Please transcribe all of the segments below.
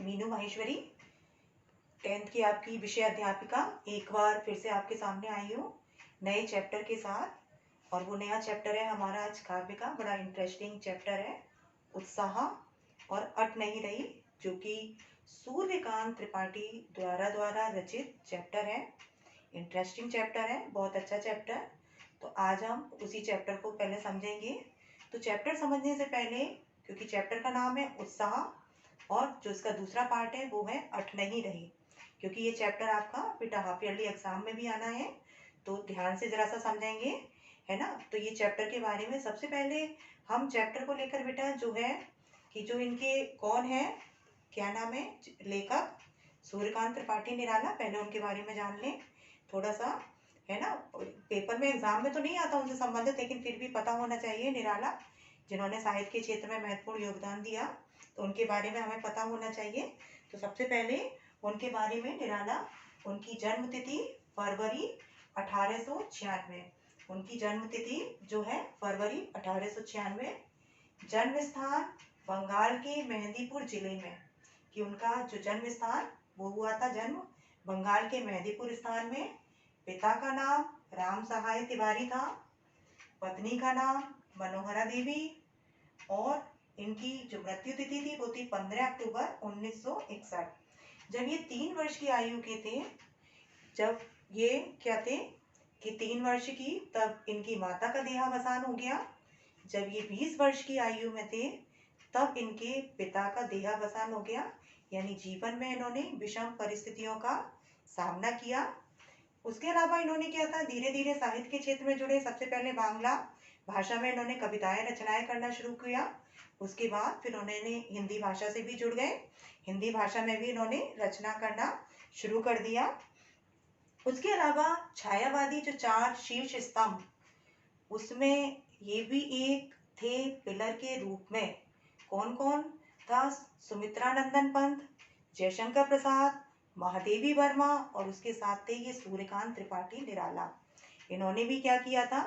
Meenu Maheshwari 10th की आपकी विषय अध्यापिका एक बार फिर से आपके सामने आई हूँ नए चैप्टर के साथ। और वो नया चैप्टर है हमारा आज काव्य का, बड़ा इंटरेस्टिंग चैप्टर है उत्साह और अट नहीं रही, जो कि सूर्यकांत त्रिपाठी द्वारा रचित चैप्टर है। इंटरेस्टिंग चैप्टर है, बहुत अच्छा चैप्टर। तो आज हम उसी चैप्टर को पहले समझेंगे। तो चैप्टर समझने से पहले, क्योंकि चैप्टर का नाम है उत्साह और जो इसका दूसरा पार्ट है वो है अट नहीं रही, क्योंकि ये चैप्टर आपका बेटा हाफ ईयरली एग्जाम में भी आना है, तो ध्यान से जरा सा समझेंगे, है ना। तो ये चैप्टर के बारे में सबसे पहले हम चैप्टर को लेकर बेटा जो है कि जो इनके कौन है, क्या नाम है लेखक, सूर्यकांत त्रिपाठी निराला, पहले उनके बारे में जान लें थोड़ा सा, है ना। पेपर में एग्जाम में तो नहीं आता उनसे संबंधित, लेकिन फिर भी पता होना चाहिए। निराला जिन्होंने साहित्य के क्षेत्र में महत्वपूर्ण योगदान दिया, तो उनके बारे में हमें पता होना चाहिए। तो सबसे पहले उनके बारे में निराला, उनकी जन्म तिथि फरवरी 1896, उनकी जन्म तिथि जो है फरवरी 1896, जन्म स्थान बंगाल के मेहंदीपुर जिले में, कि उनका जो जन्म स्थान वो हुआ था जन्म बंगाल के मेहंदीपुर स्थान में। पिता का नाम राम सहाय तिवारी था, पत्नी का नाम मनोहरा देवी, और इनकी जो मृत्यु तिथि थी वो थी 15 अक्टूबर 1961। जब ये 3 वर्ष की आयु के थे, जब ये क्या थे कि 3 वर्ष की, तब इनकी माता का देहावसान हो गया। जब ये 20 वर्ष की आयु में थे तब इनके पिता का देहावसान हो गया, यानी जीवन में इन्होंने विषम परिस्थितियों का सामना किया। उसके अलावा इन्होंने क्या था, धीरे धीरे साहित्य के क्षेत्र में जुड़े। सबसे पहले बांग्ला भाषा में इन्होंने कविताएं रचनाएं करना शुरू किया। उसके बाद फिर उन्होंने हिंदी भाषा से भी जुड़ गए, हिंदी भाषा में भी इन्होंने रचना करना शुरू कर दिया। उसके अलावा छायावादी जो 4 शीर्ष स्तंभ, उसमें ये भी एक थे पिलर के रूप में। कौन कौन था? सुमित्रा नंदन पंत, जयशंकर प्रसाद, महादेवी वर्मा, और उसके साथ थे ये सूर्यकांत त्रिपाठी निराला। इन्होंने भी क्या किया था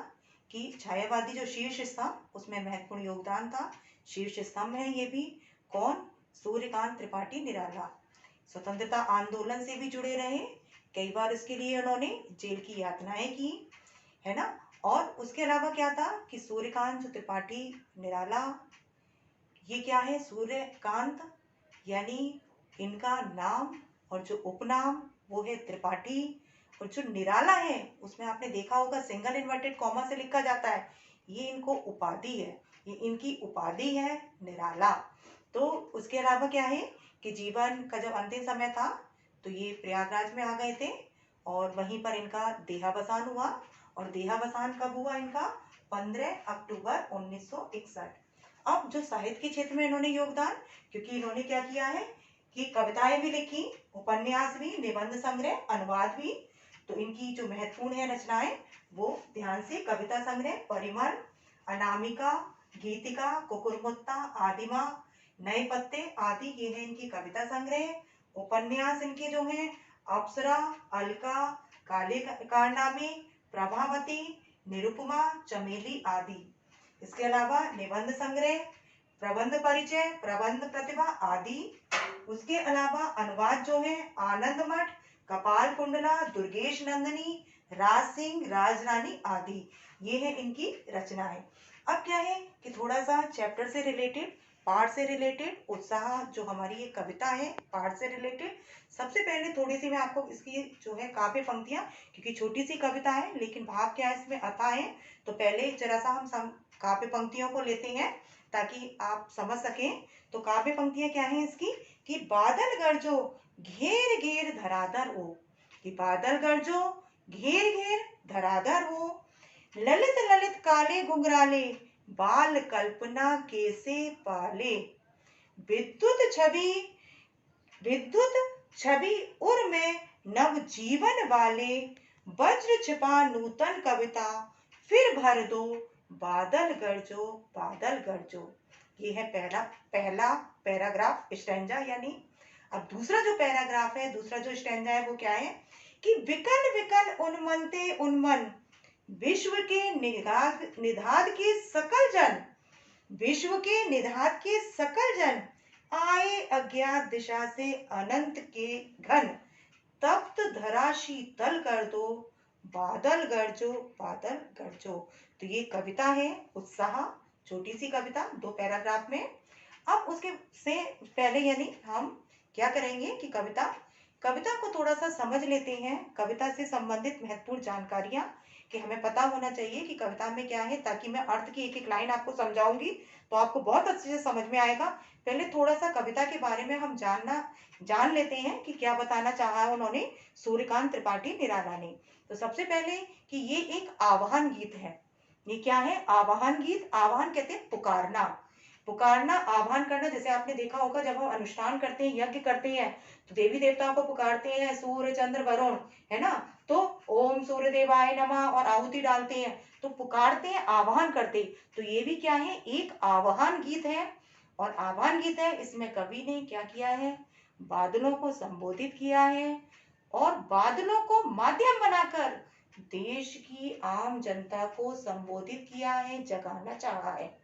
कि छायावादी जो शीर्ष स्तंभ, उसमें महत्वपूर्ण योगदान था। शीर्ष स्तंभ है ये भी। कौन? सूर्यकांत त्रिपाठी निराला। स्वतंत्रता आंदोलन से भी जुड़े रहे, कई बार इसके लिए उन्होंने जेल की यातनाएं की, है ना। और उसके अलावा क्या था कि सूर्यकांत त्रिपाठी निराला, ये क्या है, सूर्यकांत यानी इनका नाम, और जो उपनाम वो है त्रिपाठी, और जो निराला है उसमें आपने देखा होगा सिंगल इन्वर्टेड कॉमा से लिखा जाता है, ये इनको उपाधि है, ये इनकी उपाधि है निराला। तो उसके अलावा क्या है कि जीवन का जब अंतिम समय था तो ये प्रयागराज में आ गए थे, और वहीं पर इनका देहावसान हुआ। और देहावसान कब हुआ इनका? 15 अक्टूबर 1961। अब जो साहित्य के क्षेत्र में इन्होंने योगदान, क्योंकि इन्होंने क्या किया है कि कविताएं भी लिखी, उपन्यास भी, निबंध संग्रह, अनुवाद भी। तो इनकी जो महत्वपूर्ण है रचनाएं, वो ध्यान से कविता संग्रह परिमल, अनामिका, गीतिका, कुकुरमुत्ता, आदिमा, नए पत्ते आदि, ये है इनकी कविता संग्रह। उपन्यास इनके जो हैं अप्सरा, अलका, काले कारनामे, प्रभावती, निरुपमा, चमेली आदि। इसके अलावा निबंध संग्रह, प्रबंध परिचय, प्रबंध प्रतिभा आदि। उसके अलावा अनुवाद जो है आनंद मठ, कपाल कुंडला, दुर्गेश नंदिनी, राज सिंह, राजरानी आदि, ये है इनकी रचनाएं। अब क्या है कि थोड़ा सा चैप्टर से रिलेटेड, पाठ से रिलेटेड, उत्साह जो हमारी ये कविता है पाठ से रिलेटेड, सबसे पहले थोड़ी सी मैं आपको इसकी जो है काव्य पंक्तियां, क्योंकि छोटी सी कविता है लेकिन भाव क्या है इसमें अथाह है, तो पहले जरा सा हम काव्य पंक्तियों को लेते हैं ताकि आप समझ सकें। तो काव्य पंक्तियां क्या हैं इसकी, कि बादल गरजो घेर घेर धराधर हो, कि बादल गरजो घेर घेर धराधर हो, ललित ललित काले घुंघराले बाल कल्पना कैसे पाले, विद्युत छवि उर में नव जीवन वाले, वज्र छिपा नूतन कविता फिर भर दो, बादल गरजो बादल गरजो। ये है पहला पैराग्राफ, स्टैंजा यानी। अब दूसरा जो पैराग्राफ है, दूसरा जो स्टैंजा है वो क्या है कि विकल विकल उन्मनते उन्मन, विश्व के निधाद के सकल जन, विश्व के निधाद के सकल जन, आए अज्ञात दिशा से अनंत के घन, तप्त धरा शीतल कर दो, बादल गरजो बादल गरजो। तो ये कविता है उत्साह, छोटी सी कविता 2 पैराग्राफ में। अब उसके से पहले यानी हम क्या करेंगे कि कविता कविता को थोड़ा सा समझ लेते हैं, कविता से संबंधित महत्वपूर्ण जानकारियां कि हमें पता होना चाहिए कि कविता में क्या है, ताकि मैं अर्थ की एक एक लाइन आपको समझाऊंगी तो आपको बहुत अच्छे से समझ में आएगा। पहले थोड़ा सा कविता के बारे में हम जान लेते हैं कि क्या बताना चाहा है उन्होंने सूर्यकांत त्रिपाठी निराला ने। तो सबसे पहले कि ये एक आवाहन गीत है। ये क्या है? आवाहन गीत। आवाहन कहते हैं पुकारना, पुकारना, आह्वान करना। जैसे आपने देखा होगा जब हम अनुष्ठान करते हैं, यज्ञ करते हैं, तो देवी देवताओं को पुकारते हैं, सूर्य चंद्र वरुण, है ना, तो ओम सूर्य देवाय नमः और आहुति डालते हैं, तो पुकारते हैं, आह्वान करते। तो ये भी क्या है? एक आह्वान गीत है। और आह्वान गीत है, इसमें कवि ने क्या किया है? बादलों को संबोधित किया है और बादलों को माध्यम बनाकर देश की आम जनता को संबोधित किया है, जगाना चाहा है।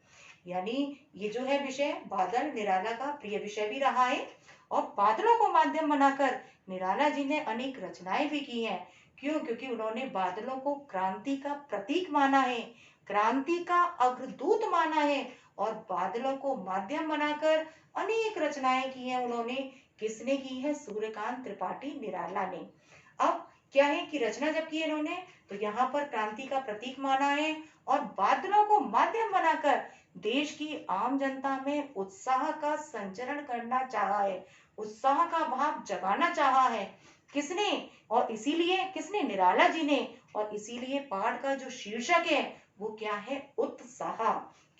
यानी ये जो है विषय बादल निराला का प्रिय विषय भी रहा है और बादलों को माध्यम बनाकर निराला जी ने अनेक रचनाएं भी की हैं। क्यों? क्योंकि उन्होंने बादलों को क्रांति का प्रतीक माना है, क्रांति का अग्रदूत माना है और बादलों को माध्यम बनाकर अनेक रचनाएं की हैं उन्होंने। किसने की है? सूर्यकांत त्रिपाठी निराला ने। अब क्या है कि रचना जब की इन्होंने तो यहाँ पर क्रांति का प्रतीक माना है और बादलों को माध्यम बनाकर देश की आम जनता में उत्साह का संचरण करना चाहा है, उत्साह का भाव जगाना चाहा है। किसने? और इसीलिए किसने? निराला जी ने। और इसीलिए पाठ का जो शीर्षक है वो क्या है? उत्साह।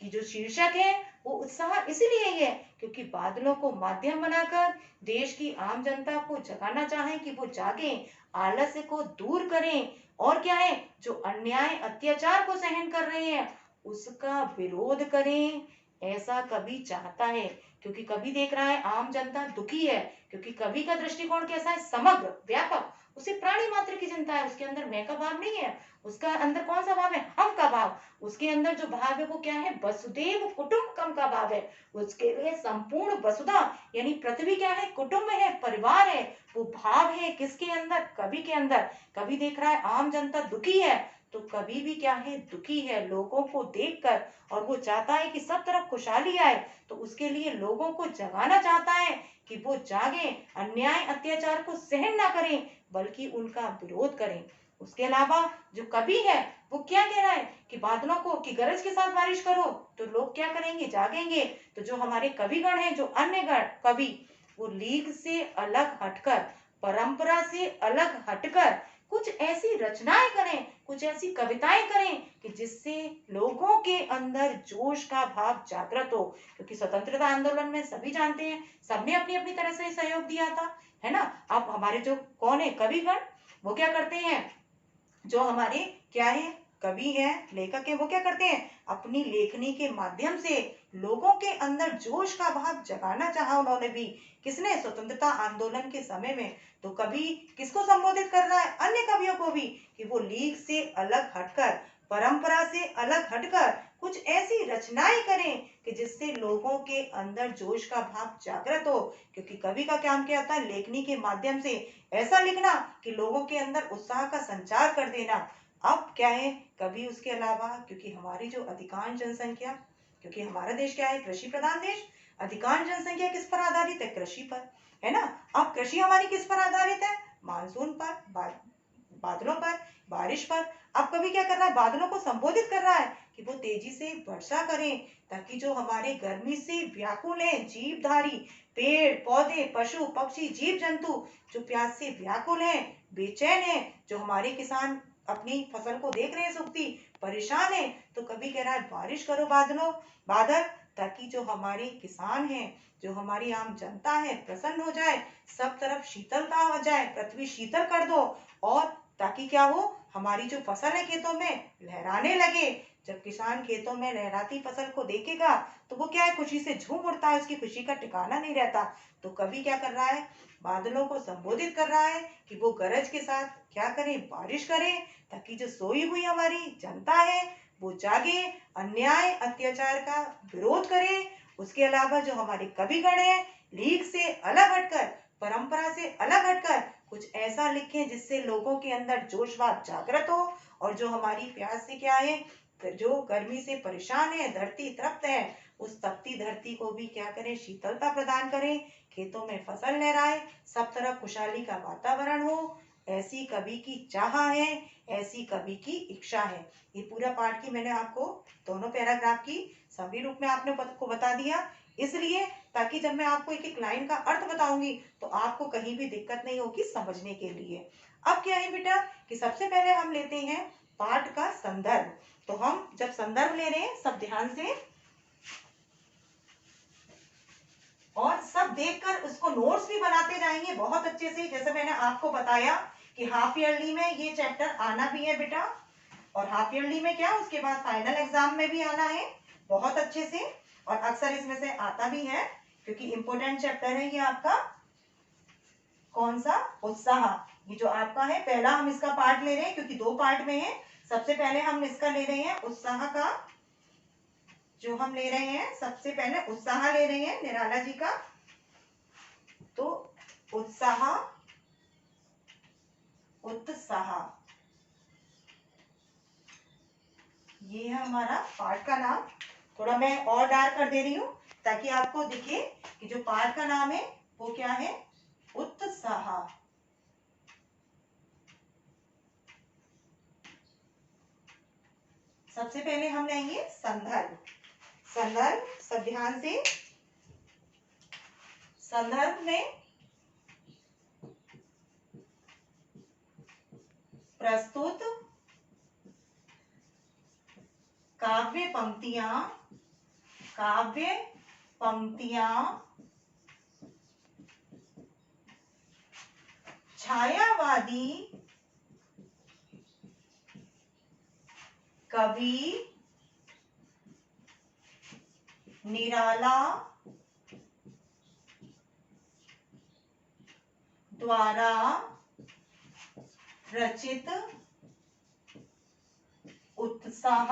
की जो शीर्षक है वो उत्साह इसीलिए है क्योंकि बादलों को माध्यम बनाकर देश की आम जनता को जगाना चाहे कि वो जागे, आलस्य को दूर करें और क्या है, जो अन्याय अत्याचार को सहन कर रहे हैं उसका विरोध करें, ऐसा कवि चाहता है। क्योंकि कवि देख रहा है आम जनता दुखी है, क्योंकि कवि का दृष्टिकोण कैसा है? समग्र, व्यापक। उसे प्राणी मात्र की चिंता है, उसके अंदर मैं का भाव नहीं है, उसका अंदर कौन सा भाव है? हम का भाव। उसके अंदर जो भाव है वो क्या है? वसुदेव कुटुंबकम का भाव है। उसके लिए संपूर्ण वसुधा यानी पृथ्वी क्या है? कुटुंब है, परिवार है। वो भाव है किसके अंदर? कवि के अंदर। कवि देख रहा है आम जनता दुखी है तो कवि भी क्या है? दुखी है लोगों को देखकर और वो चाहता है कि सब तरफ खुशहाली आए। तो उसके लिए लोगों को जगाना चाहता है कि वो जागे, अन्याय अत्याचार को सहन ना करें बल्कि उनका विरोध करें। उसके अलावा जो कवि है वो क्या कह रहा है कि बादलों को कि गरज के साथ बारिश करो तो लोग क्या करेंगे? जागेंगे। तो जो हमारे कविगण हैं, जो अन्य गण कवि, वो लीग से अलग हटकर, परंपरा से अलग हटकर कुछ ऐसी रचनाएं करें, कुछ ऐसी कविताएं करें कि जिससे लोगों के अंदर जोश का भाव जागृत हो। क्योंकि स्वतंत्रता आंदोलन में सभी जानते हैं, सबने अपनी अपनी तरह से सहयोग दिया था, है ना। अब हमारे जो कौन है कविगण, वो क्या करते हैं? जो हमारे क्या है कवि है, लेखक है, वो क्या करते हैं? अपनी लेखनी के माध्यम से लोगों के अंदर जोश का भाव जगाना चाहा उन्होंने भी। किसने? स्वतंत्रता आंदोलन के समय में। तो कवि किसको संबोधित कर रहा है? अन्य कवियों को भी, कि वो लीग से अलग हटकर, परंपरा से अलग हटकर कुछ ऐसी रचनाएं करें कि जिससे लोगों के अंदर जोश का भाव जागृत हो। क्योंकि कवि का काम क्या होता है? लेखनी के माध्यम से ऐसा लिखना कि लोगों के अंदर उत्साह का संचार कर देना। अब क्या है कवि उसके अलावा, क्योंकि हमारी जो अधिकांश जनसंख्या, क्योंकि हमारा देश क्या है? कृषि प्रधान देश। अधिकांश जनसंख्या किस पर आधारित है? कृषि पर, है ना। अब कृषि हमारी किस पर आधारित है? मानसून पर, बादलों पर, बारिश पर। अब कवि क्या कर रहा है? बादलों को संबोधित कर रहा है कि वो तेजी से वर्षा करें ताकि जो हमारे गर्मी से व्याकुल है जीवधारी पेड़ पौधे पशु पक्षी जीव जंतु, जो प्यास से व्याकुल है, बेचैन है, जो हमारे किसान अपनी फसल को देख रहे हैं सूखती, परेशान है, तो कवि कह रहा है बारिश करो बादलों, बादल, ताकि जो हमारे किसान हैं, जो हमारी आम जनता है, प्रसन्न हो जाए, सब तरफ शीतलता हो जाए, पृथ्वी शीतल कर दो। और ताकि क्या हो? हमारी जो फसल है खेतों में लहराने लगे। जब किसान खेतों में लहराती फसल को देखेगा तो वो क्या है? खुशी से झूम उठता है, उसकी खुशी का ठिकाना नहीं रहता। तो कवि क्या कर रहा है? बादलों को संबोधित कर रहा है कि वो गरज के साथ क्या करें? बारिश करें, ताकि जो सोई हुई हमारी जनता है वो जागे, अन्याय अत्याचार का विरोध करे उसके अलावा जो हमारे कविगण हैं, लीक से अलग हटकर, परंपरा से अलग हटकर कुछ ऐसा लिखें जिससे लोगों के अंदर जोशवाद जागृत हो, और जो हमारी प्यास से क्या है, जो गर्मी से परेशान है, धरती तृप्त है, उस तपती धरती को भी क्या करें, शीतलता प्रदान करें, खेतों में फसल लहराए, सब तरफ खुशहाली का वातावरण हो। ऐसी कवि की चाह है, ऐसी कवि की इच्छा है। ये पूरा पाठ की मैंने आपको दोनों पैराग्राफ की सभी रूप में आपने को बता दिया, इसलिए ताकि जब मैं आपको एक एक लाइन का अर्थ बताऊंगी तो आपको कहीं भी दिक्कत नहीं होगी समझने के लिए। अब क्या है बेटा कि सबसे पहले हम लेते हैं पाठ का संदर्भ। तो हम जब संदर्भ ले रहे हैं सब ध्यान से और सब देखकर उसको नोट्स भी बनाते जाएंगे बहुत अच्छे से। जैसे मैंने आपको बताया कि हाफ ईयरली में ये चैप्टर आना भी है बेटा, और हाफ ईयरली में क्या उसके बाद फाइनल एग्जाम में भी आना है बहुत अच्छे से, और अक्सर इसमें से आता भी है क्योंकि इंपॉर्टेंट चैप्टर है ये आपका। कौन सा? उत्साह। ये जो आपका है पहला हम इसका पार्ट ले रहे हैं क्योंकि दो पार्ट में है। सबसे पहले हम इसका ले रहे हैं उत्साह का, जो हम ले रहे हैं सबसे पहले उत्साह ले रहे हैं निराला जी का। तो उत्साह, उत्साह, ये है हमारा पाठ का नाम। थोड़ा मैं और डार्क कर दे रही हूँ ताकि आपको दिखे कि जो पाठ का नाम है वो क्या है, उत्साह। सबसे पहले हम लेंगे संदर्भ। संदर्भ सब ध्यान से, संदर्भ में प्रस्तुत काव्य पंक्तियां, काव्य पंक्तियां छायावादी कवि निराला द्वारा रचित उत्साह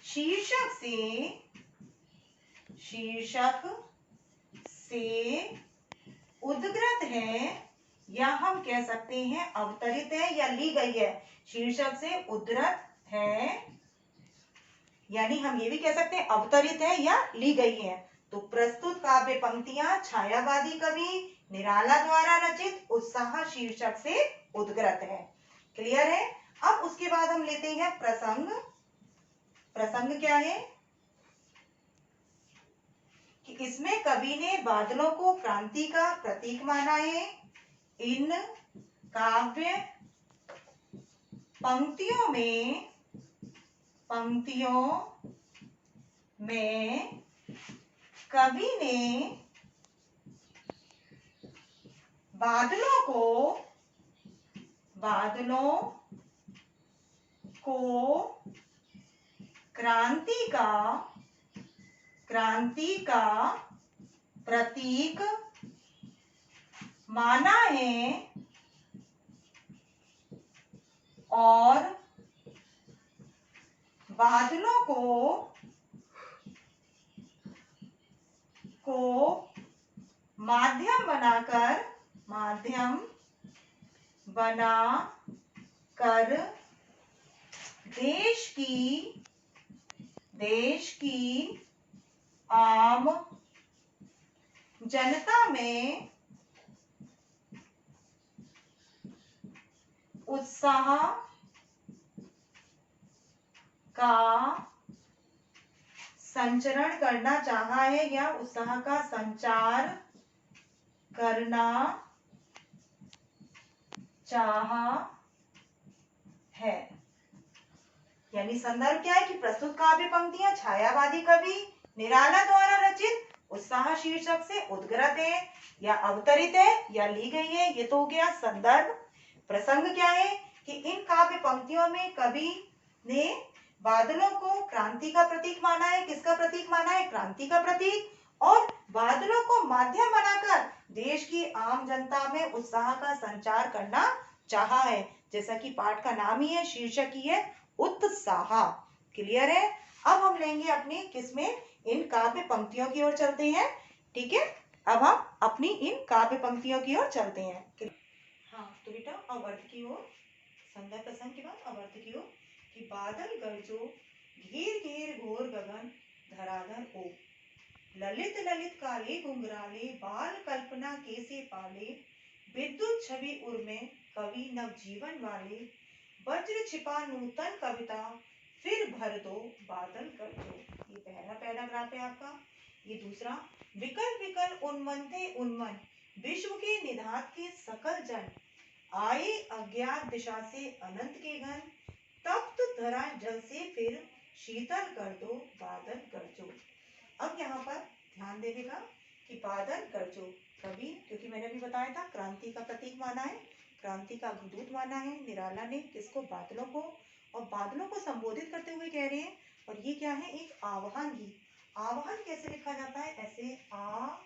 शीर्षक से उद्गृत है, या हम कह सकते हैं अवतरित है या ली गई है। शीर्षक से उद्धृत है, यानी हम ये भी कह सकते हैं अवतरित है या ली गई है। तो प्रस्तुत काव्य पंक्तियां छायावादी कवि निराला द्वारा रचित उत्साह शीर्षक से उद्गृत है। क्लियर है? अब उसके बाद हम लेते हैं प्रसंग। प्रसंग क्या है कि इसमें कवि ने बादलों को क्रांति का प्रतीक माना है। इन काव्य पंक्तियों में कवि ने बादलों को क्रांति का प्रतीक माना है और बादलों को माध्यम बनाकर देश की आम जनता में उत्साह का संचरण करना चाहा है, या उत्साह का संचार करना चाहा है। यानी संदर्भ क्या है कि प्रस्तुत काव्य पंक्तियां छायावादी कवि निराला द्वारा रचित उत्साह शीर्षक से उद्गृत है या अवतरित है या ली गई है। ये तो हो गया संदर्भ। प्रसंग क्या है कि इन काव्य पंक्तियों में कवि ने बादलों को क्रांति का प्रतीक माना है। किसका प्रतीक माना है? क्रांति का प्रतीक। और बादलों को माध्यम बनाकर देश की आम जनता में उत्साह का संचार करना चाहा है। जैसा कि पाठ का नाम ही है, शीर्षक ही है उत्साह। क्लियर है? अब हम लेंगे अपने किसमें, इन काव्य पंक्तियों की ओर चलते हैं। ठीक है, अब हम अपनी इन काव्य पंक्तियों की ओर चलते हैं। हाँ तो बेटा अब अर्थ की ओर, संदर्भ प्रसंग के बाद अब अर्थ की ओर कि बादल गरजो घेर घेर घोर गगन धराधर ओ, ललित ललित काले घुंघराले बाल कल्पना कैसे पाले, विद्युत छवि उर्मे कवि नव जीवन वाले, वज्र छिपा नूतन कविता फिर भर दो बादल कर दो। ये पहला पैराग्राफ है आपका। ये दूसरा, विकल विकल उन्मन्थे उन्मन विश्व के निधात के सकल जन, आए अज्ञात दिशा से अनंत के घन, तप्त धरा जल से फिर शीतल कर दो बादल गरजो। अब यहाँ पर ध्यान देगा कि बादल गरजो, कवि क्योंकि मैंने अभी बताया था क्रांति का प्रतीक माना है, क्रांति का दूत माना है निराला ने किसको, बादलों को, और बादलों को संबोधित करते हुए कह रहे हैं। और ये क्या है, एक आह्वान गीत। आह्वान कैसे लिखा जाता है, ऐसे आह्वान,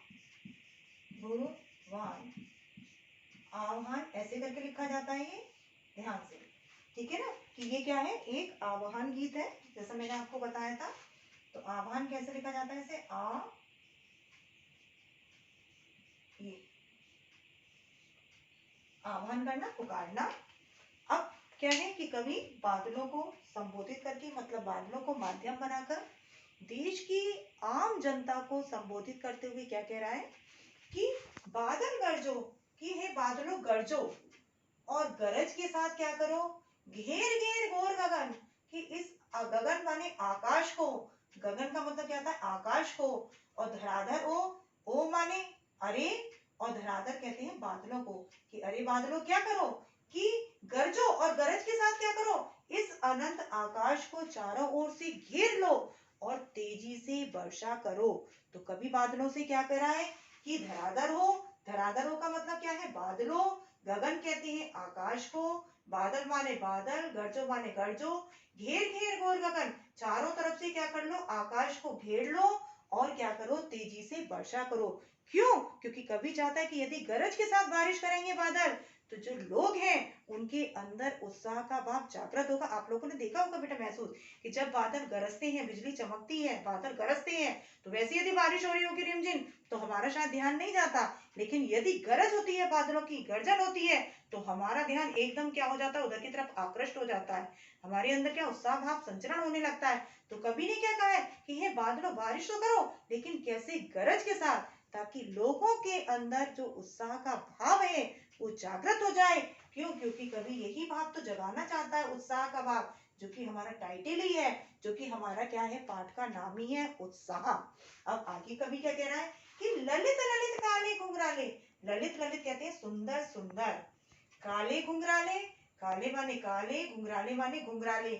आह्वान ऐसे करके लिखा जाता है ये, ध्यान से, ठीक है ना, कि ये क्या है, एक आह्वान गीत है जैसा मैंने आपको बताया था। तो आह्वान कैसे लिखा जाता है, ऐसे ये आह्वान करना, पुकारना। अब क्या है कि कवि बादलों को संबोधित करके, मतलब बादलों को माध्यम बनाकर देश की आम जनता को संबोधित करते हुए क्या कह रहा है कि बादल गरजो, कि हे बादलों गरजो, और गरज के साथ क्या करो, घेर घेर घोर गगन, कि इस गगन माने आकाश को, गगन का मतलब क्या था, आकाश को, और धराधर ओ माने अरे, और धराधर कहते हैं बादलों को, कि अरे बादलों क्या करो, कि गरजो, और गरज के साथ क्या करो, इस अनंत आकाश को चारों ओर से घेर लो और तेजी से वर्षा करो। तो कभी बादलों से क्या करा है कि धराधर हो, धराधर हो का मतलब क्या है, बादलों, गगन कहते हैं आकाश को, बादल माने बादल, गरजो माने गरजो, घेर घेर घोर गगन, चारों तरफ से क्या कर लो, आकाश को घेर लो और क्या करो, तेजी से वर्षा करो। क्यों? क्योंकि कवि चाहता है कि यदि गरज के साथ बारिश करेंगे बादल, तो जो लोग हैं उनके अंदर उत्साह का भाव जागृत होगा। आप लोगों ने देखा होगा बेटा महसूस कि जब बादल गरजते हैं, बिजली चमकती है, बादल गरजते हैं, तो वैसे यदि बारिश हो रही होगी रिमझिम, तो हमारा शायद ध्यान नहीं जाता, लेकिन यदि गरज होती है, बादलों की गर्जन होती है, तो हमारा ध्यान एकदम क्या हो जाता है, उधर की तरफ आकृष्ट हो जाता है, हमारे अंदर क्या उत्साह भाव संचरण होने लगता है। तो कवि ने क्या कहा है कि हे बादलों बारिश तो करो, लेकिन कैसे, गरज के साथ, ताकि लोगों के अंदर जो उत्साह का भाव है वो जागृत हो जाए। क्यों? क्योंकि कवि यही भाव तो जगाना चाहता है, उत्साह का भाव, जो कि हमारा टाइटल ही है, जो कि हमारा क्या है, पाठ का नाम ही है, उत्साह। अब आगे कवि क्या कह रहा है कि ललित ललित काले घुंघराले, ललित ललित कहते हैं सुंदर सुंदर, काले घुंघराले, काले माने काले, घुंघराले माने घुंघराले,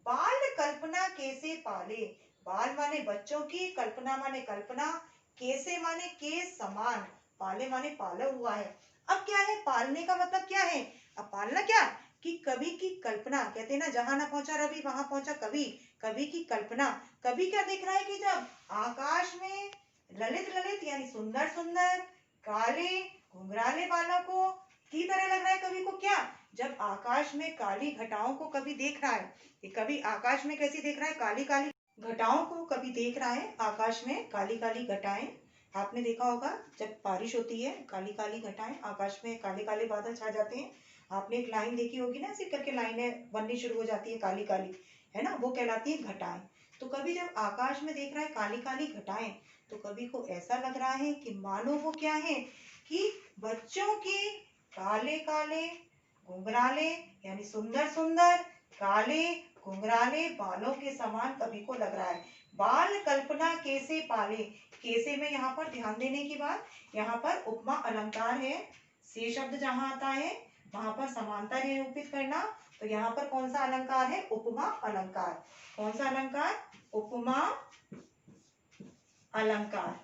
बाल कल्पना कैसे पाले, बाल माने बच्चों की, कल्पना माने कल्पना, कैसे माने के समान, पाले माने पाला हुआ है। अब क्या है, पालने का मतलब क्या है, अब पालना क्या, कि कवि की कल्पना, कहते हैं ना जहां ना पहुंचा रवि वहां पहुंचा कवि, कवि की कल्पना, कवि क्या देख रहा है कि जब आकाश में ललित ललित यानी सुंदर सुंदर काले घुंघराले बालों को की तरह लग रहा है कवि को, क्या, जब आकाश में काली घटाओं को कवि देख रहा है, कि कवि आकाश में कैसी देख रहा है, काली काली घटाओं को कवि देख रहा है, आकाश में काली काली घटाएं। आपने देखा होगा जब बारिश होती है, काली काली घटाएं, आकाश में काले काले बादल छा जाते हैं। आपने एक लाइन देखी होगी ना, ऐसे करके लाइनें बननी शुरू हो जाती है काली काली, है ना, वो कहलाती है घटाएं। तो कवि जब आकाश में देख रहा है काली काली घटाएं, तो कवि को ऐसा लग रहा है कि मानो वो क्या है, कि बच्चों के काले काले घुंघराले यानी सुंदर सुंदर काले घुंघराले बालों के समान कवि को लग रहा है। बाल कल्पना कैसे पाले, कैसे में यहाँ पर ध्यान देने की बात, यहाँ पर उपमा अलंकार है, से शब्द जहाँ आता है वहां पर समानता निरूपित करना, तो यहाँ पर कौन सा अलंकार है, उपमा अलंकार। कौन सा अलंकार, उपमा अलंकार,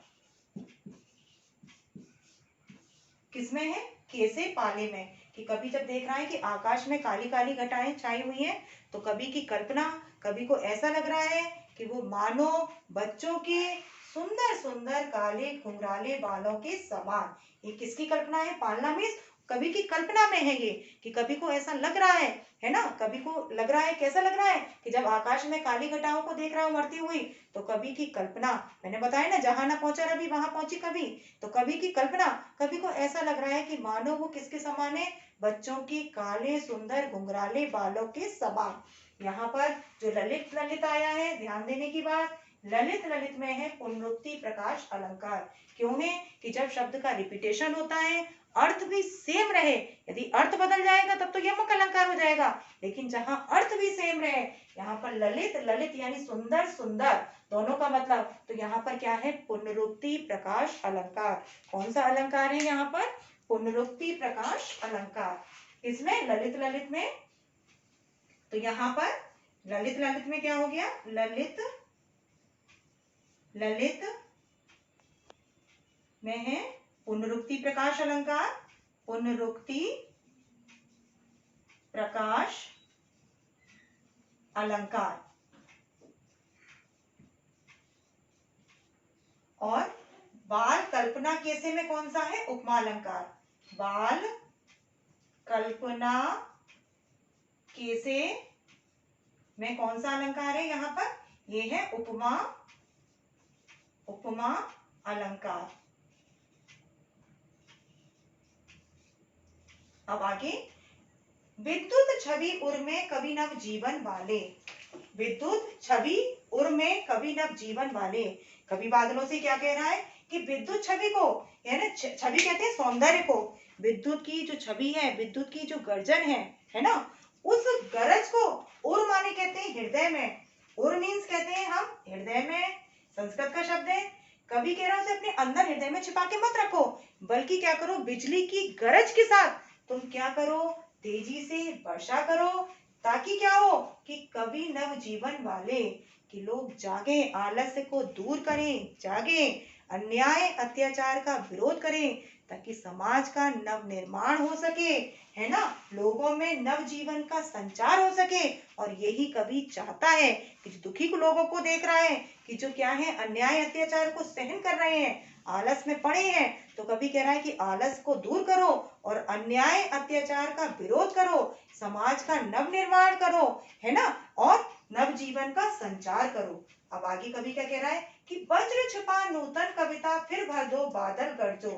किसमें है, कैसे पाले में, कि कवि जब देख रहा है कि आकाश में काली काली घटाएं छाई हुई हैं, तो कवि की कल्पना, कवि को ऐसा लग रहा है कि वो मानो बच्चों के सुंदर सुंदर काले घुंघराले बालों के समान। ये किसकी कल्पना है, पालना मीन्स कवि की कल्पना में है ये, कि कवि को ऐसा लग रहा है ना, कवि को लग रहा है, कैसा लग रहा है कि जब आकाश में काली घटाओं को देख रहा हूं मरती हुई, तो कवि की कल्पना, मैंने बताया ना, जहां ना पहुंचा रवि वहां पहुंची कवि, तो कवि की कल्पना, कवि को ऐसा लग रहा है कि मानो वो किसके समान है, बच्चों की काले सुंदर घुंघराले बालों के समान। यहाँ पर जो ललित ललित आया है, ध्यान देने की बात, ललित ललित में है पुनरुक्ति प्रकाश अलंकार। क्यों है कि जब शब्द का रिपीटेशन होता है, अर्थ भी सेम रहे, यदि अर्थ बदल जाएगा तब तो यमक अलंकार हो जाएगा, लेकिन जहां अर्थ भी सेम रहे, यहाँ पर ललित ललित यानी सुंदर सुंदर दोनों का मतलब, तो यहाँ पर क्या है, पुनरुक्ति प्रकाश अलंकार। कौन सा अलंकार है यहाँ पर, पुनरुक्ति प्रकाश अलंकार। इसमें ललित ललित में, तो यहाँ पर ललित ललित में क्या हो गया, ललित ललित में है पुनरुक्ति प्रकाश अलंकार, पुनरुक्ति प्रकाश अलंकार। और बाल कल्पना कैसे में कौन सा है, उपमा अलंकार। बाल कल्पना कैसे में कौन सा अलंकार है यहाँ पर, ये है उपमा, उपमा अलंकार। अब आगे, विद्युत छवि उर में कवि नव जीवन वाले, विद्युत छवि उर में कवि नव जीवन वाले। कवि बादलों से क्या कह रहा है कि विद्युत छवि को, यानी छवि कहते हैं सौंदर्य को, विद्युत की जो छवि है, विद्युत की जो गर्जन है ना, उस गरज को उर माने कहते हैं हृदय में, उर मीन्स कहते हैं हम हृदय में, संस्कृत का शब्द है। कवि कह रहा है उसे अपने अंदर हृदय में छिपा के मत रखो, बल्कि क्या करो, बिजली की गरज के साथ तुम क्या करो, तेजी से वर्षा करो, ताकि क्या हो कि कवि नव जीवन वाले, कि लोग जागे, आलस्य को दूर करें, जागे, अन्याय अत्याचार का विरोध करें, ताकि समाज का नव निर्माण हो सके, है ना, लोगों में नव जीवन का संचार हो सके। और यही कवि चाहता है कि जो दुखी लोगों को देख रहा है कि जो क्या है, अन्याय अत्याचार को सहन कर रहे हैं, आलस में पड़े हैं, तो कवि कह रहा है कि आलस को दूर करो और अन्याय अत्याचार का विरोध करो, समाज का नव निर्माण करो, है ना, और नव जीवन का संचार करो। अब आगे कवि क्या कह रहा है कि वज्र छिपा नूतन कविता फिर भर दो बादल गरजो,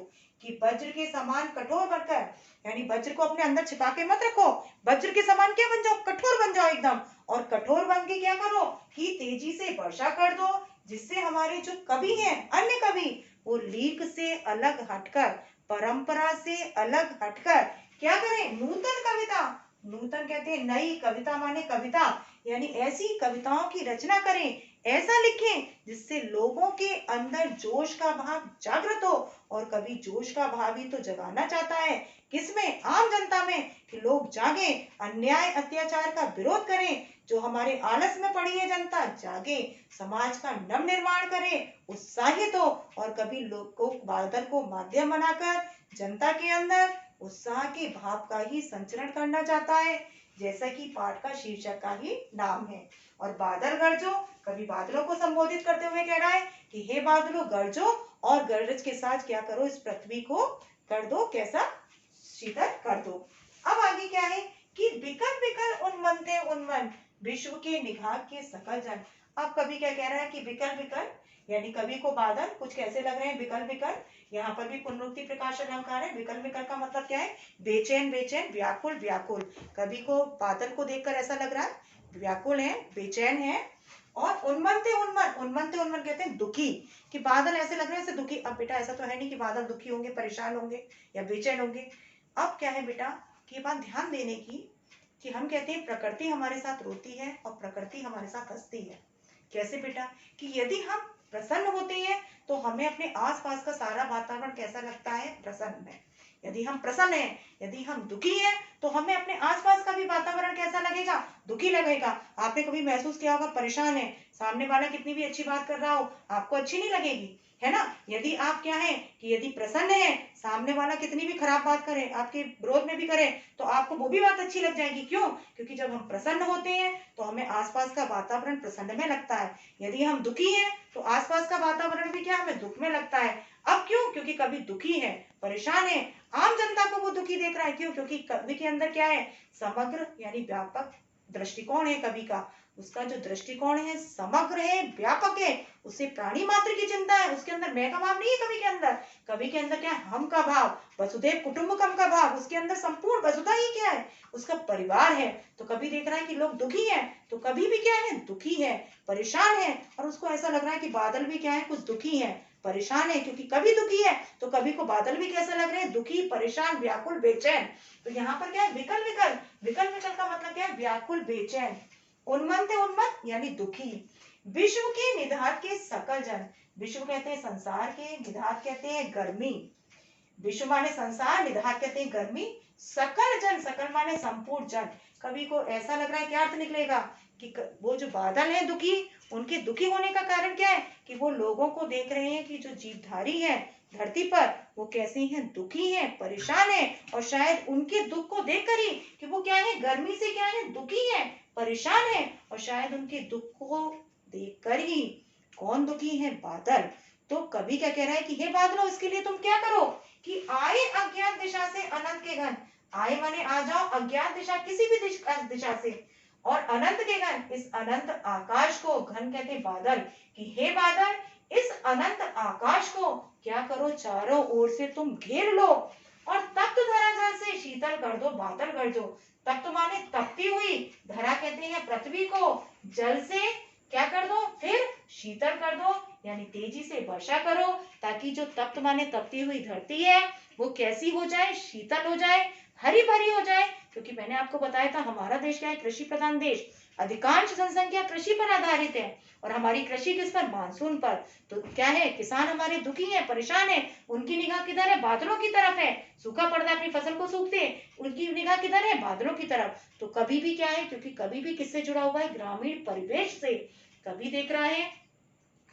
कि वज्र के समान कठोर बनकर, यानी वज्र को अपने अंदर छिपा के मत रखो, वज्र के समान क्या बन जाओ, कठोर बन जाओ एकदम, और कठोर बन के क्या करो कि तेजी से वर्षा कर दो, जिससे हमारे जो कवि हैं, अन्य कवि, वो लीक से अलग हटकर, परंपरा से अलग हटकर क्या करें, नूतन कविता, नूतन कहते हैं नई, कविता माने कविता, यानी ऐसी कविताओं की रचना करें, ऐसा लिखें जिससे लोगों के अंदर जोश का भाव जागृत हो। और कवि जोश का भाव ही तो जगाना चाहता है, किसमें, आम जनता में, कि लोग जागे, अन्याय अत्याचार का विरोध करें, जो हमारे आलस में पड़ी है जनता जागे, समाज का नव निर्माण करे, उत्साहित हो। और कभी लोग को बादल को माध्यम बनाकर जनता के अंदर उत्साह के भाव का ही संचरण करना चाहता है, जैसा कि पाठ का शीर्षक का ही नाम है। और बादल गरजो, कभी बादलों को संबोधित करते हुए कह रहा है कि हे बादलों गरजो, और गरज के साथ क्या करो, इस पृथ्वी को कर दो कैसा, शीतल कर दो। अब आगे क्या है कि बिकर बिकर उन्मनते उन्मन, विश्व के निगाह के सकल जन। अब कवि क्या कह रहा है कि बिकर बिकर, यानी कवि को बादल कुछ कैसे लग रहे हैं, बिकर बिकर, यहाँ पर भी पुनरुक्ति प्रकाश अलंकार है। बिकर बिकर का मतलब क्या है, बेचैन बेचैन, व्याकुल व्याकुल। कवि को बादल को देखकर ऐसा लग रहा है, व्याकुल है, बेचैन है। और उन्मनते उन्मन, उन्मनते उन्मन कहते हैं दुखी, कि बादल ऐसे लग रहे हैं ऐसे दुखी। अब बेटा ऐसा तो है नहीं कि बादल दुखी होंगे, परेशान होंगे या बेचैन होंगे। अब क्या है बेटा कि बात ध्यान देने की, कि हम कहते हैं प्रकृति हमारे साथ रोती है और प्रकृति हमारे साथ हंसती है। कैसे बेटा, कि यदि हम प्रसन्न होते हैं तो हमें अपने आसपास का सारा वातावरण कैसा लगता है, प्रसन्न है। यदि हम प्रसन्न हैं, यदि हम दुखी हैं, तो हमें अपने आसपास का भी वातावरण कैसा लगेगा, दुखी लगेगा। आपने कभी महसूस किया होगा, परेशान है, सामने वाला कितनी भी अच्छी बात कर रहा हो, आपको अच्छी नहीं लगेगी, है ना। यदि आप क्या है कि यदि प्रसन्न है, सामने वाला कितनी भी खराब बात करे, आपके विरोध में भी करे, तो आपको वो भी बात अच्छी लग जाएगी। क्यों, क्योंकि जब हम प्रसन्न होते हैं तो हमें आसपास का वातावरण प्रसन्न में लगता है। यदि हम दुखी हैं तो आसपास का वातावरण भी क्या हमें दुख में लगता है। अब क्यों? क्योंकि कवि दुखी है, परेशान है, आम जनता को वो दुखी देख रहा है। क्यों? क्योंकि कवि के अंदर क्या है? समग्र यानी व्यापक दृष्टिकोण है कवि का। उसका जो दृष्टिकोण है समग्र है, व्यापक है। उसे प्राणी मात्र की चिंता है, उसके अंदर मैं का भाव नहीं है कवि के अंदर। कवि के अंदर क्या है? हम का भाव, वसुधैव कुटुंबकम का भाव। उसके अंदर संपूर्ण वसुधा ही क्या है? उसका परिवार है। तो कवि देख रहा है कि लोग दुखी हैं, तो कवि भी क्या है? दुखी है, परेशान है। और उसको ऐसा लग रहा है कि बादल भी क्या है? कुछ दुखी है, परेशान है। क्योंकि कवि दुखी है तो कवि को बादल भी कैसा लग रहे हैं? दुखी, परेशान, व्याकुल, बेचैन। तो यहाँ पर क्या है? विकल विकल। विकल विकल का मतलब क्या है? व्याकुल, बेचैन। उन्मत्त है, उन्मत्त यानी दुखी। विश्व के निधात के सकल जन। विश्व कहते हैं संसार के, निधात कहते हैं गर्मी। विश्व माने संसार, निधात कहते हैं गर्मी। सकल जन, सकल माने संपूर्ण जन। कवि को ऐसा लग रहा है, क्या अर्थ निकलेगा कि वो जो बादल है दुखी, उनके दुखी होने का कारण क्या है? कि वो लोगों को देख रहे हैं कि जो जीवधारी है धरती पर, वो कैसे हैं? दुखी हैं, परेशान है। और शायद उनके दुख को देखकर ही, कि वो क्या है? गर्मी से क्या है? दुखी है, परेशान है। और शायद उनके दुख को देखकर ही कौन दुखी है? बादल। तो कवि क्या कह रहा है कि हे बादलों, इसके लिए तुम क्या करो कि आए अज्ञात दिशा से अनंत के घन। आए माने आ जाओ, अज्ञात दिशा किसी भी दिशा से, और अनंत के घन, इस अनंत आकाश को, घन कहते बादल, कि हे बादल इस अनंत आकाश को क्या करो? चारों ओर से तुम घेर लो, और तप्त धरा जल से शीतल कर दो, बादल गरजो। तप्त माने तपती हुई, धरा कहते हैं पृथ्वी को, जल से क्या कर दो? फिर शीतल कर दो, यानी तेजी से वर्षा करो, ताकि जो तप्त माने तपती हुई धरती है वो कैसी हो जाए? शीतल हो जाए, हरी भरी हो जाए। क्योंकि मैंने आपको बताया था हमारा देश क्या है? कृषि प्रधान देश। अधिकांश जनसंख्या कृषि पर आधारित है, और हमारी कृषि किस पर? मानसून पर। तो क्या है? किसान हमारे दुखी हैं, परेशान हैं। उनकी निगाह किधर है? बादलों की तरफ है। सूखा पड़ता है, अपनी फसल को सूखते, उनकी निगाह किधर है? बादलों की तरफ। तो कभी भी क्या है? क्योंकि कभी भी किससे जुड़ा हुआ है? ग्रामीण परिवेश से। कभी देख रहा है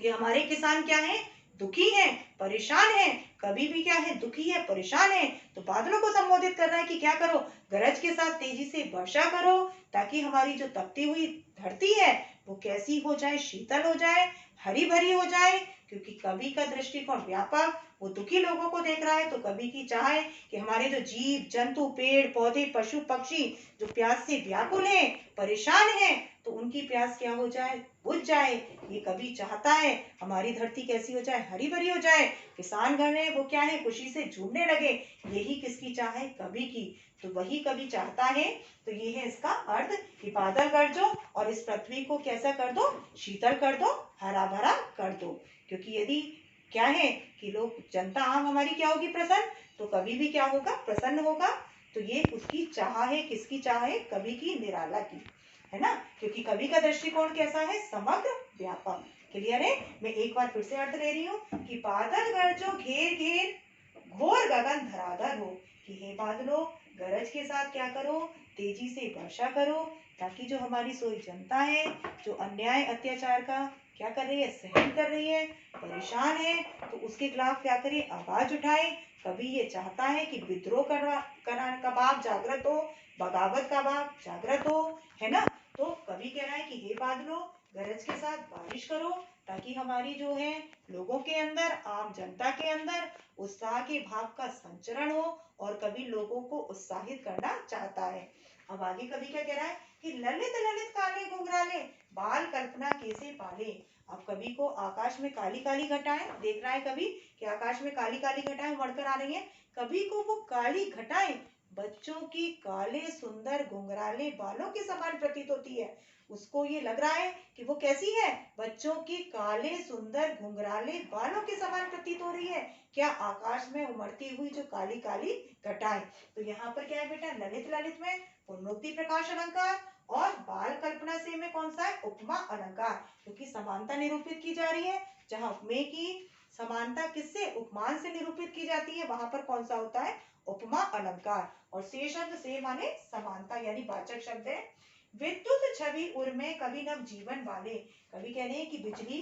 कि हमारे किसान क्या है? दुखी है, परेशान है। कभी भी क्या है? दुखी है, परेशान है। तो बादलों को संबोधित कर रहा है कि क्या करो? गरज के साथ तेजी से वर्षा करो, ताकि हमारी जो तपती हुई धरती है वो कैसी हो जाए? शीतल हो जाए, हरी भरी हो जाए। क्योंकि कवि का दृष्टिकोण व्यापक, वो दुखी लोगों को देख रहा है। तो कवि की चाह है कि हमारे जो जीव जंतु, पेड़ पौधे, पशु पक्षी जो प्यास से व्याकुल है, परेशान है, तो उनकी प्यास क्या हो जाए? बुझ जाए। ये कवि चाहता है हमारी धरती कैसी हो जाए? हरी भरी हो जाए। किसान गण है वो क्या है? खुशी से झूमने लगे। यही किसकी चाह है? कवि की। तो वही कवि चाहता है। तो ये है इसका अर्थ कि बादल गरजो और इस पृथ्वी को कैसा कर दो? शीतल कर दो, हरा भरा कर दो। क्योंकि यदि क्या है कि लोग, जनता आम हमारी क्या होगी? प्रसन्न। तो कवि भी क्या होगा? प्रसन्न होगा। तो ये उसकी चाह है। किसकी चाह है? कवि की, निराला की, है ना। क्योंकि कवि का दृष्टिकोण कैसा है? समग्र, व्यापक। क्लियर है? मैं एक बार फिर से अर्थ ले रही हूँ कि बादल गरजो घेर घेर, घोर गगन धराधर हो। कि हे बादलों, गरज के साथ क्या करो? तेजी से वर्षा करो, ताकि जो हमारी सोई जनता है, जो अन्याय अत्याचार का क्या कर रही है? सहन कर रही है, परेशान है, तो उसके खिलाफ क्या करे? आवाज उठाए। कवि ये चाहता है कि विद्रोह कराने का भाव जागृत हो, बगावत का भाव जागृत हो, है ना। तो कवि कह रहा है कि हे बादलों, गरज के साथ बारिश करो, ताकि हमारी जो है लोगों के अंदर, आम जनता के अंदर उत्साह के भाव का संचरण हो, और कवि लोगों को उत्साहित करना चाहता है। अब आगे कवि क्या कह रहा है कि ललित ललित काले घुंघराले, बाल कल्पना कैसे पाले। अब कवि को आकाश में काली काली घटाएं देख रहा है कवि, कि आकाश में काली काली घटाएं उमड़कर आ रही हैं। कवि को वो काली घटाएं बच्चों की काले सुंदर घुंघराले बालों के समान प्रतीत होती है। उसको ये लग रहा है कि वो कैसी है? बच्चों की काले सुंदर घुंघराले बालों के समान प्रतीत हो रही है। क्या? आकाश में उमड़ती हुई जो काली काली घटाएं। तो यहाँ पर क्या है बेटा? ललित ललित में पुनरुक्ति प्रकाश अलंकार, और बाल कल्पना से में कौन सा है? उपमा अलंकार। क्योंकि समानता निरूपित की जा रही है। जहाँ उपमेय की समानता किससे? उपमान से निरूपित की जाती है, वहां पर कौन सा होता है? उपमा अलंकार। और से शब्द से माने समानता, यानी वाचक शब्द है। विद्युत छवि उर्मे कवि नव जीवन वाले। कवि कह रहे हैं कि बिजली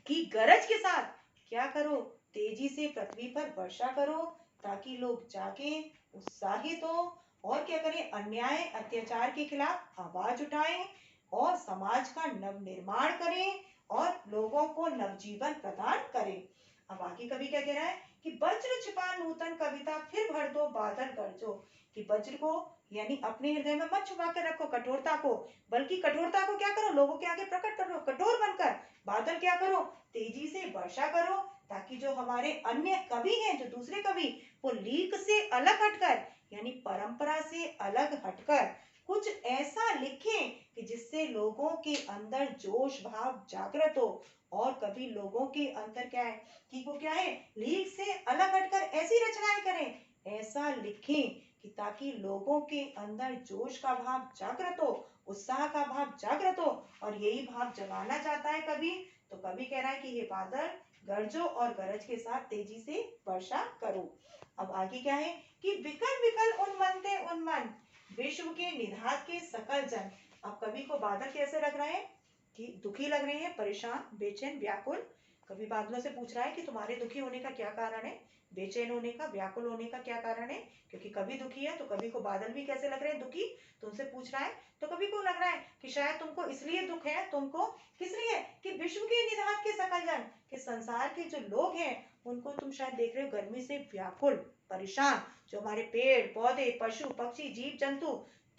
की गरज के साथ क्या करो? तेजी से पृथ्वी पर वर्षा करो, ताकि लोग जागे, उत्साहित हो, और क्या करें? अन्याय अत्याचार के खिलाफ आवाज उठाएं, और समाज का नव निर्माण करें, और लोगों को नवजीवन प्रदान करें। अब आगे कवि क्या कह रहा है कि वज्र छिपा नूतन कविता फिर भर दो बादल गरजो, कि वज्र को यानी अपने हृदय में मत छुपा कर रखो कठोरता को, बल्कि कठोरता को क्या करो, लोगों के आगे प्रकट करो, कठोर बनकर बादल क्या करो, तेजी से वर्षा करो, ताकि जो हमारे अन्य कवि हैं, जो दूसरे कवि, वो लीक से अलग हटकर यानी परंपरा से अलग हटकर कुछ ऐसा लिखें कि जिससे लोगों के अंदर जोश भाव जागृत हो। और कभी लोगों के अंदर क्या है कि वो क्या है, लीक से अलग हटकर ऐसी रचनाएं करें, ऐसा लिखें कि ताकि लोगों के अंदर जोश का भाव जागृत हो, उत्साह का भाव जागृत हो। और यही भाव जगाना चाहता है कवि। तो कवि कह रहा है कि हे बादल गरजो और गरज के साथ तेजी से वर्षा करो। अब आगे क्या है कि विकल विकल उन्मनते उन्मन विश्व के निधात के सकल जन। अब कवि को बादल कैसे लग रहे हैं कि दुखी लग रहे हैं, परेशान, बेचैन, व्याकुल। कवि बादलों से पूछ रहा है कि तुम्हारे दुखी होने का क्या कारण है, बेचैन होने का, व्याकुल होने का क्या कारण है, क्योंकि कवि दुखी है तो कवि को बादल भी कैसे लग रहे हैं, दुखी। तो उनसे पूछ रहा है तो कवि को लग रहा है कि शायद तुमको इसलिए दुख है, तुमको किस लिए कि विश्व के निधात के सकल जन, कि संसार के जो लोग हैं उनको तुम शायद देख रहे हो गर्मी से व्याकुल, परेशान। जो हमारे पेड़ पौधे, पशु पक्षी, जीव जंतु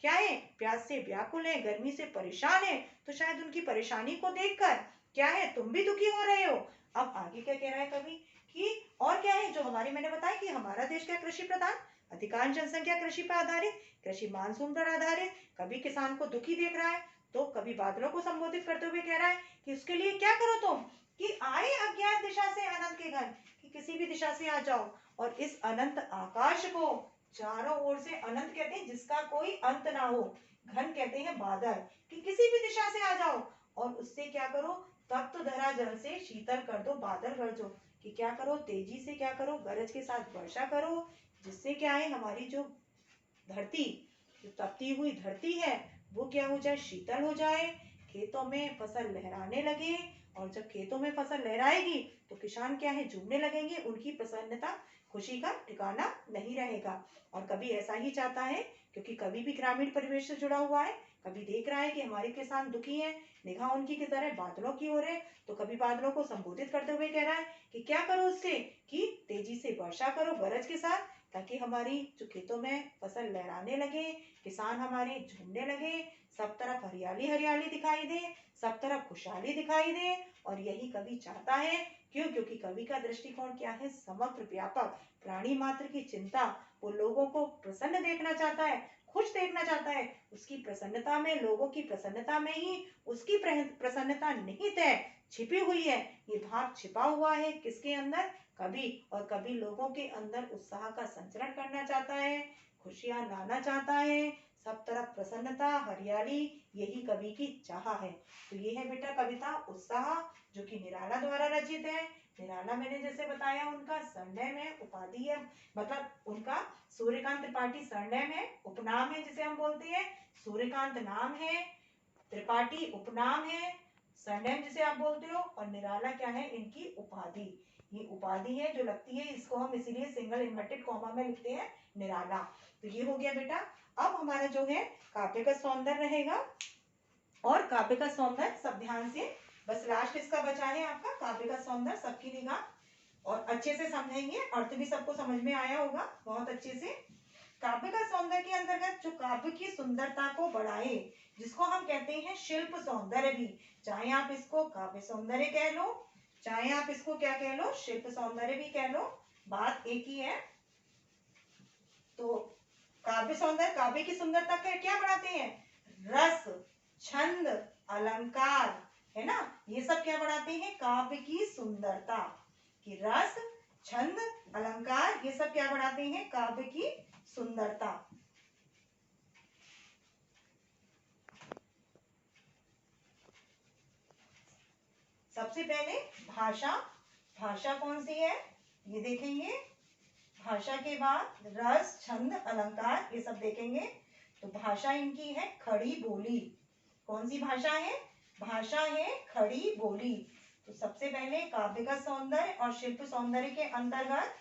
क्या है, प्यास से व्याकुल है, गर्मी से परेशान है। तो शायद उनकी परेशानी को देखकर क्या है, तुम भी दुखी हो रहे हो। अब आगे क्या कह रहा है कवि कि और क्या है, जो हमारे मैंने बताया कि हमारा देश क्या कृषि प्रधान, अधिकांश जनसंख्या कृषि पर आधारित, कृषि मानसून पर आधारित। कभी किसान को दुखी देख रहा है तो कभी बादलों को संबोधित करते हुए कह रहा है कि उसके लिए क्या करो तुम कि आए अज्ञात दिशा से अनंत के घन, कि किसी भी दिशा से आ जाओ और इस अनंत आकाश को, चारों ओर से अनंत कहते हैं जिसका कोई अंत ना हो, घन कहते हैं बादल, कि किसी भी दिशा से आ जाओ और उससे क्या करो, तप्त धरा जल से शीतल कर दो बादल गरजो, कि क्या करो, तेजी से क्या करो, गरज के साथ वर्षा करो, जिससे क्या है हमारी जो धरती, जो तपती हुई धरती है वो क्या हो जाए, शीतल हो जाए, खेतों में फसल लहराने लगे। और जब खेतों में फसल लहराएगी तो किसान क्या है, झूमने लगेंगे, उनकी प्रसन्नता खुशी का ठिकाना नहीं रहेगा। और कभी ऐसा ही चाहता है, क्योंकि कभी भी ग्रामीण परिवेश से जुड़ा हुआ है, कभी देख रहा है कि हमारे किसान दुखी हैं, निगाह उनकी किस तरह बादलों की ओर है, तो कभी बादलों को संबोधित करते हुए कह रहा है कि क्या करो उससे, कि तेजी से वर्षा करो गरज के साथ, ताकि हमारी जो खेतों में फसल लहराने लगे, किसान हमारे झूमने लगे, सब तरफ हरियाली हरियाली दिखाई दे, सब तरफ खुशहाली दिखाई दे। और यही कवि चाहता है। क्यों? क्योंकि कवि का दृष्टिकोण क्या है, समग्र व्यापक, प्राणी मात्र की चिंता। वो लोगों को प्रसन्न देखना चाहता है, खुश देखना चाहता है। उसकी प्रसन्नता में, लोगों की प्रसन्नता में ही उसकी प्रसन्नता निहित है, छिपी हुई है। ये भाव छिपा हुआ है किसके अंदर, कवि। और कवि लोगों के अंदर उत्साह का संचरण करना चाहता है, खुशियां लाना चाहता है, सब तरफ प्रसन्नता, हरियाली, यही कवि की चाह है। तो ये है बेटा कविता उत्साह, जो कि निराला द्वारा रचित है। निराला मैंने जैसे बताया उनका सरनेम है, उपाधि है, मतलब उनका सूर्यकांत त्रिपाठी सरनेम है, उपनाम है जिसे हम बोलते हैं, सूर्यकांत नाम है, त्रिपाठी उपनाम है, सरनेम जिसे आप बोलते हो, और निराला क्या है, इनकी उपाधि। ये उपाधि है जो लगती है, इसको हम इसीलिए सिंगल इन्वर्टेड कॉमा में लिखते हैं, निराला। तो ये हो गया बेटा। अब हमारा जो है काव्य का सौंदर्य रहेगा, और काव्य का सौंदर्य सब ध्यान से, बस लास्ट इसका बचा है आपका काव्य का सौंदर्य, सबकी निगाह, और अच्छे से समझेंगे, अर्थ भी सबको समझ में आया होगा बहुत अच्छे से। काव्य का सौंदर्य के अंतर्गत जो काव्य की सुंदरता को बढ़ाए, जिसको हम कहते हैं शिल्प सौंदर्य भी, चाहे आप इसको काव्य सौंदर्य कह लो, चाहे आप इसको क्या कह लो, शिल्प सौंदर्य भी कह लो, बात एक ही है। तो काव्य सौंदर्य, काव्य की सुंदरता का क्या बढ़ाते हैं, रस, छंद, अलंकार, है ना, ये सब क्या बढ़ाते हैं, काव्य की सुंदरता, कि रस, छंद, अलंकार, ये सब क्या बढ़ाते हैं, काव्य की सुंदरता। सबसे पहले भाषा, भाषा कौन सी है ये देखेंगे, भाषा के बाद रस, छंद, अलंकार, ये सब देखेंगे। तो भाषा इनकी है खड़ी बोली। कौन सी भाषा है, भाषा है खड़ी बोली। तो सबसे पहले काव्य का सौंदर्य और शिल्प सौंदर्य के अंतर्गत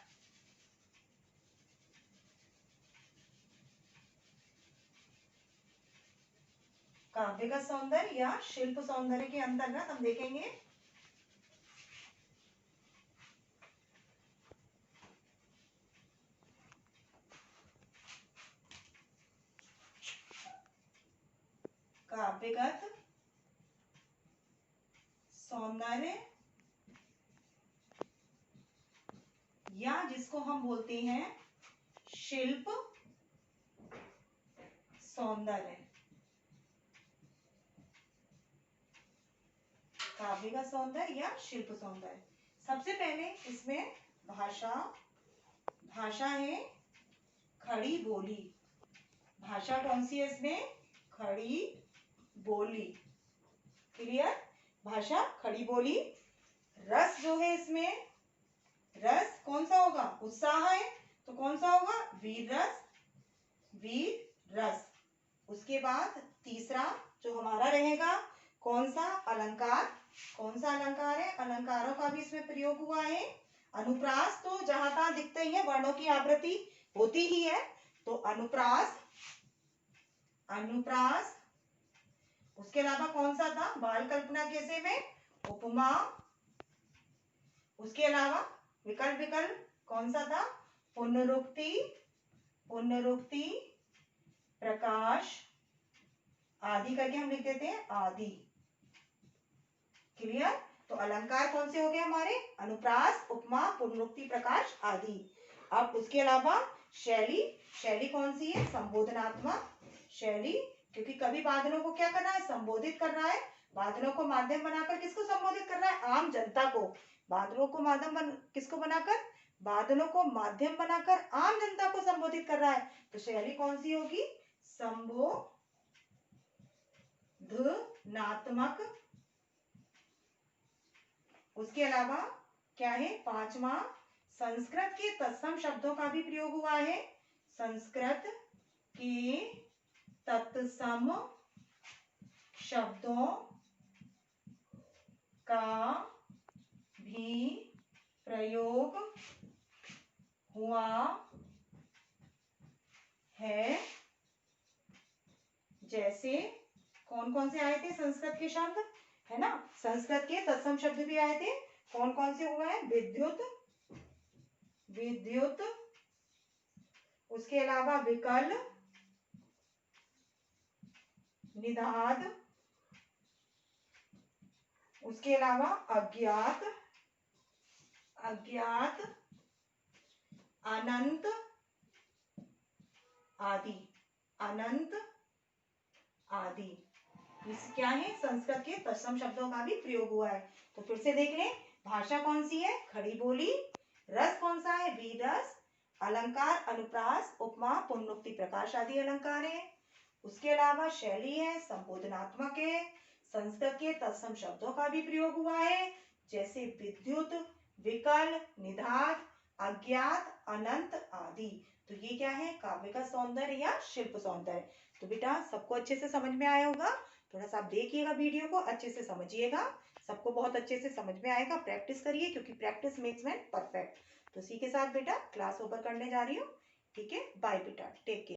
काव्य का सौंदर्य या शिल्प सौंदर्य के अंतर्गत हम देखेंगे काव्यगत सौंदर्य, या जिसको हम बोलते हैं शिल्प सौंदर्य। काव्य का सौंदर्य या शिल्प सौंदर्य। सबसे पहले इसमें भाषा, भाषा है खड़ी बोली। भाषा कौन सी है इसमें? खड़ी बोली। क्लियर? भाषा खड़ी बोली। रस जो है इसमें, रस कौन सा होगा? उत्साह है तो कौन सा होगा? वीर रस, वीर रस। उसके बाद तीसरा जो हमारा रहेगा कौन सा? अलंकार। कौन सा अलंकार है? अलंकारों का भी इसमें प्रयोग हुआ है। अनुप्रास तो जहां तहां दिखते ही है, वर्णों की आवृत्ति होती ही है, तो अनुप्रास, अनुप्रास। उसके अलावा कौन सा था? बाल कल्पना कैसे में? उपमा। उसके अलावा विकल्प, विकल्प कौन सा था? पुनरुक्ति, पुनरुक्ति, प्रकाश आदि करके हम लिख देते हैं आदि। क्लियर? तो अलंकार कौन से हो गए हमारे? अनुप्रास, उपमा, पुनरुक्ति, प्रकाश आदि। अब उसके अलावा शैली, शैली कौन सी है? संबोधनात्मक शैली, क्योंकि कभी बादलों को क्या करना है? संबोधित कर रहा है। बादलों को माध्यम बनाकर किसको संबोधित कर रहा है? आम जनता को। बादलों को माध्यम किसको बनाकर? बादलों को माध्यम बनाकर आम जनता को संबोधित कर रहा है, तो शैली कौन सी होगी? संबोधनात्मक। उसके अलावा क्या है? पांचवा, संस्कृत के तत्सम शब्दों का भी प्रयोग हुआ है। संस्कृत के तत्सम शब्दों का भी प्रयोग हुआ है। जैसे कौन कौन से आए थे संस्कृत के शब्द? है ना, संस्कृत के तत्सम शब्द भी आए थे। कौन कौन से हुआ है? विद्युत, विद्युत। उसके अलावा विकल, निदाद। उसके अलावा अज्ञात, अज्ञात, अनंत आदि, अनंत आदि। इस क्या है? संस्कृत के तत्सम शब्दों का भी प्रयोग हुआ है। तो फिर से देख लें, भाषा कौन सी है? खड़ी बोली। रस कौन सा है? वीर रस। अलंकार अनुप्रास, उपमा, पुनरुक्ति, प्रकाश आदि अलंकार है। उसके अलावा शैली है संबोधनात्मक है। संस्कृत के तत्सम शब्दों का भी प्रयोग हुआ है, जैसे विद्युत, विकल, निधात, अज्ञात, अनंत आदि। तो ये क्या है? काव्य का सौंदर्य या शिल्प सौंदर्य। तो बेटा सबको अच्छे से समझ में आया होगा। थोड़ा सा आप देखिएगा, वीडियो को अच्छे से समझिएगा, सबको बहुत अच्छे से समझ में आएगा। प्रैक्टिस करिए, क्योंकि प्रैक्टिस मेक्स मैन परफेक्ट। तो इसी के साथ बेटा क्लास ओवर करने जा रही हूँ। ठीक है, बाय बेटा, टेक केयर।